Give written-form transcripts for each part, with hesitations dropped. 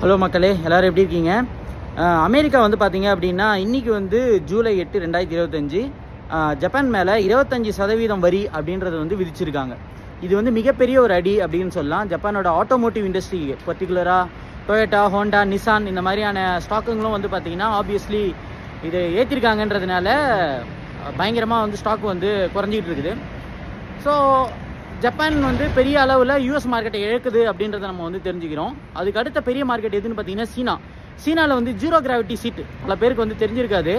Hello மக்களே, எல்லோரும் எப்படி இருக்கீங்க? அமெரிக்கா வந்து பார்த்தீங்க அப்படின்னா இன்றைக்கி வந்து ஜூலை 8, 2025 ஜப்பான் மேலே 25% வரி அப்படின்றது வந்து விதிச்சிருக்காங்க. இது வந்து மிகப்பெரிய ஒரு அடி அப்படின்னு சொல்லலாம். ஜப்பானோட ஆட்டோமோட்டிவ் இண்டஸ்ட்ரி, பர்டிகுலராக டொயோட்டா, ஹோண்டா, நிசான் இந்த மாதிரியான ஸ்டாக்குங்களும் வந்து பார்த்திங்கன்னா ஆப்வியஸ்லி இது ஏற்றிருக்காங்கன்றதுனால பயங்கரமாக வந்து ஸ்டாக் வந்து குறைஞ்சிக்கிட்டு இருக்குது. ஸோ ஜப்பான் வந்து பெரிய அளவில் யூஎஸ் மார்க்கெட்டை இழக்குது அப்படின்றத நம்ம வந்து தெரிஞ்சுக்கிறோம். அதுக்கு அடுத்த பெரிய மார்க்கெட் எதுன்னு பார்த்தீங்கன்னா சீனாவில் வந்து ஜீரோ கிராவிட்டி சீட்டு பல பேருக்கு வந்து தெரிஞ்சிருக்காது.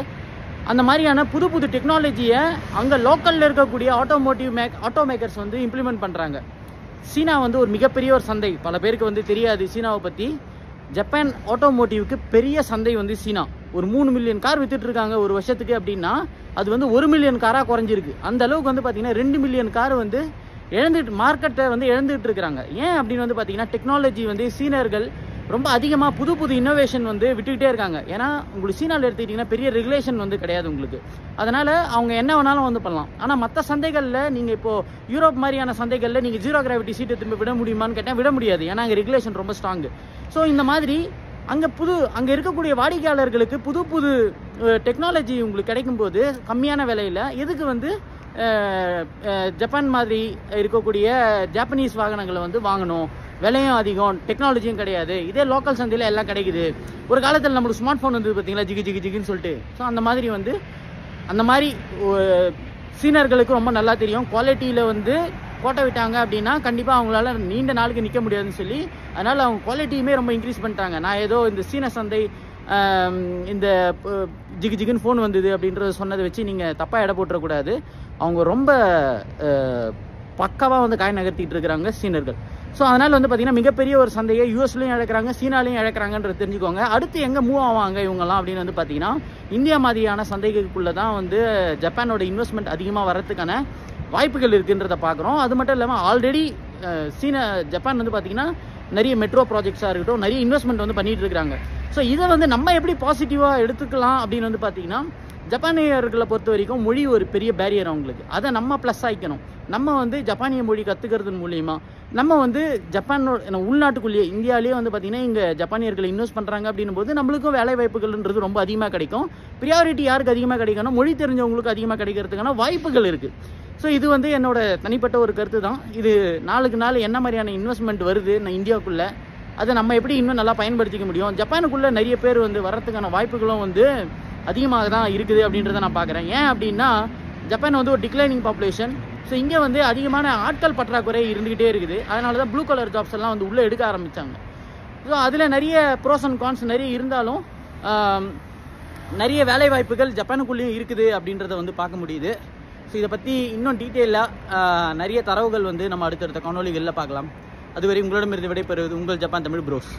அந்த மாதிரியான புது புது டெக்னாலஜியை அங்கே லோக்கலில் இருக்கக்கூடிய ஆட்டோ மேக்கர்ஸ் வந்து இம்ப்ளிமெண்ட் பண்ணுறாங்க. சீனா வந்து ஒரு மிகப்பெரிய ஒரு சந்தை, பல பேருக்கு வந்து தெரியாது சீனாவை பற்றி. ஜப்பான் ஆட்டோமோட்டிவ்க்கு பெரிய சந்தை வந்து சீனா. ஒரு 3 மில்லியன் கார் வித்துட்டு இருக்காங்க ஒரு வருஷத்துக்கு அப்படின்னா அது வந்து 1 மில்லியன் காராக குறைஞ்சிருக்கு. அந்த அளவுக்கு வந்து பார்த்தீங்கன்னா 2 மில்லியன் கார் வந்து மார்க்கெட்டை வந்து இழந்துட்டு இருக்கிறாங்க. ஏன் அப்படின்னு வந்து பார்த்தீங்கன்னா டெக்னாலஜி வந்து சீனர்கள் ரொம்ப அதிகமாக புது புது இன்னோவேஷன் வந்து விட்டுக்கிட்டே இருக்காங்க. ஏன்னா உங்களுக்கு சீனாவில் எடுத்துக்கிட்டிங்கன்னா பெரிய ரெகுலேஷன் வந்து கிடையாது உங்களுக்கு. அதனால் அவங்க என்ன வேணாலும் வந்து பண்ணலாம். ஆனால் மற்ற சந்தைகளில் நீங்கள் இப்போது யூரோப் மாதிரியான சந்தைகளில் நீங்கள் ஜீரோ கிராவிட்டி சீட்டை திரும்ப விட முடியுமான்னு கேட்டால் விட முடியாது. ஏன்னா அங்கே ரெகுலேஷன் ரொம்ப ஸ்ட்ராங்கு. ஸோ இந்த மாதிரி அங்கே இருக்கக்கூடிய வாடிக்கையாளர்களுக்கு புது புது டெக்னாலஜி உங்களுக்கு கிடைக்கும்போது கம்மியான விலையில் எதுக்கு வந்து ஜப்பான் மாதிரி இருக்கக்கூடிய ஜாப்பனீஸ் வாகனங்களை வந்து வாங்கணும்? விலையும் அதிகம், டெக்னாலஜியும் கிடையாது. இதே லோக்கல் சந்தையில் எல்லாம் கிடைக்குது. ஒரு காலத்தில் நம்மளுக்கு ஸ்மார்ட் ஃபோன் வந்து பார்த்தீங்களா ஜிகின்னு சொல்லிட்டு. ஸோ அந்த மாதிரி சீனர்களுக்கு ரொம்ப நல்லா தெரியும். குவாலிட்டியில் வந்து கோட்டை விட்டாங்க அப்படின்னா கண்டிப்பாக அவங்களால நீண்ட நாளுக்கு நிற்க முடியாதுன்னு சொல்லி அதனால் அவங்க குவாலிட்டியுமே ரொம்ப இன்க்ரீஸ் பண்ணிட்டாங்க. நான் ஏதோ இந்த சீன சந்தை இந்த ஜிகுன்னு ஃபோன் வந்தது அப்படின்றத சொன்னதை வச்சு நீங்கள் தப்பாக எடை போட்டுறக்கூடாது. அவங்க ரொம்ப பக்காவாக வந்து காய் நகர்த்திட்டு இருக்கிறாங்க சீனர்கள். ஸோ அதனால் வந்து பார்த்திங்கன்னா மிகப்பெரிய ஒரு சந்தையை யூஎஸ்லையும் இழக்கிறாங்க, சீனாலையும் இழக்கிறாங்கன்றது தெரிஞ்சுக்கோங்க. அடுத்து எங்கே மூவ் ஆவாங்க இவங்கெல்லாம் அப்படின்னு வந்து பார்த்திங்கன்னா இந்தியா மாதிரியான சந்தைகளுக்குள்ளே தான் வந்து ஜப்பானோட இன்வெஸ்ட்மெண்ட் அதிகமாக வரத்துக்கான வாய்ப்புகள் இருக்குன்றதை பார்க்குறோம். அது மட்டும் இல்லாமல் ஆல்ரெடி ஜப்பான் வந்து பார்த்திங்கன்னா நிறைய மெட்ரோ ப்ராஜெக்ட்ஸாக இருக்கட்டும், நிறைய இன்வெஸ்ட்மெண்ட் வந்து பண்ணிகிட்டு இருக்கிறாங்க. ஸோ இதை வந்து நம்ம எப்படி பாசிட்டிவாக எடுத்துக்கலாம் அப்படின்னு வந்து பார்த்திங்கன்னா ஜப்பானியர்களை பொறுத்த வரைக்கும் மொழி ஒரு பெரிய பேரியர் அவங்களுக்கு. அதை நம்ம ப்ளஸ் ஆகிக்கணும். நம்ம வந்து ஜப்பானிய மொழி கற்றுக்கிறது மூலிமா நம்ம வந்து ஜப்பானோட உள்நாட்டுக்குள்ளேயே இந்தியாவிலேயே வந்து பார்த்திங்கன்னா இங்கே ஜப்பானியர்களை இன்வெஸ்ட் பண்ணுறாங்க அப்படின்னும் போது நம்மளுக்கும் வேலை வாய்ப்புகள்ன்றது ரொம்ப அதிகமாக கிடைக்கும். ப்ரியாரிட்டி யாருக்கு அதிகமாக கிடைக்கணும்? மொழி தெரிஞ்சவங்களுக்கு அதிகமாக கிடைக்கிறதுக்கான வாய்ப்புகள் இருக்குது. ஸோ இது வந்து என்னோட தனிப்பட்ட ஒரு கருத்து தான். இது நாளுக்கு நாள் என்ன மாதிரியான இன்வெஸ்ட்மெண்ட் வருது இந்தியாவுக்குள்ளே, அதை நம்ம எப்படி இன்னும் நல்லா பயன்படுத்திக்க முடியும்? ஜப்பானுக்குள்ளே நிறைய பேர் வந்து வர்றதுக்கான வாய்ப்புகளும் வந்து அதிகமாக தான் இருக்குது அப்படின்றத நான் பார்க்குறேன். ஏன் அப்படின்னா ஜப்பான் வந்து ஒரு டிக்ளைனிங் பாப்புலேஷன். ஸோ இங்கே வந்து அதிகமான ஆட்கள் பற்றாக்குறை இருந்துக்கிட்டே இருக்குது. அதனால தான் ப்ளூ கலர் ஜாப்ஸ் எல்லாம் வந்து உள்ளே எடுக்க ஆரம்பித்தாங்க. ஸோ அதில் நிறைய ப்ரோஸ் அண்ட் கான்ஸ் நிறைய இருந்தாலும் நிறைய வேலை வாய்ப்புகள் ஜப்பானுக்குள்ளேயும் இருக்குது அப்படின்றத வந்து பார்க்க முடியுது. ஸோ இதை பற்றி இன்னும் டீட்டெயிலாக நிறைய தரவுகள் வந்து நம்ம அடுத்தடுத்த காணொளிகளில் பார்க்கலாம். அதுவரை உங்களிடமிருந்து விடைபெறுவது உங்கள் ஜப்பான் தமிழ் ப்ரோஸ்.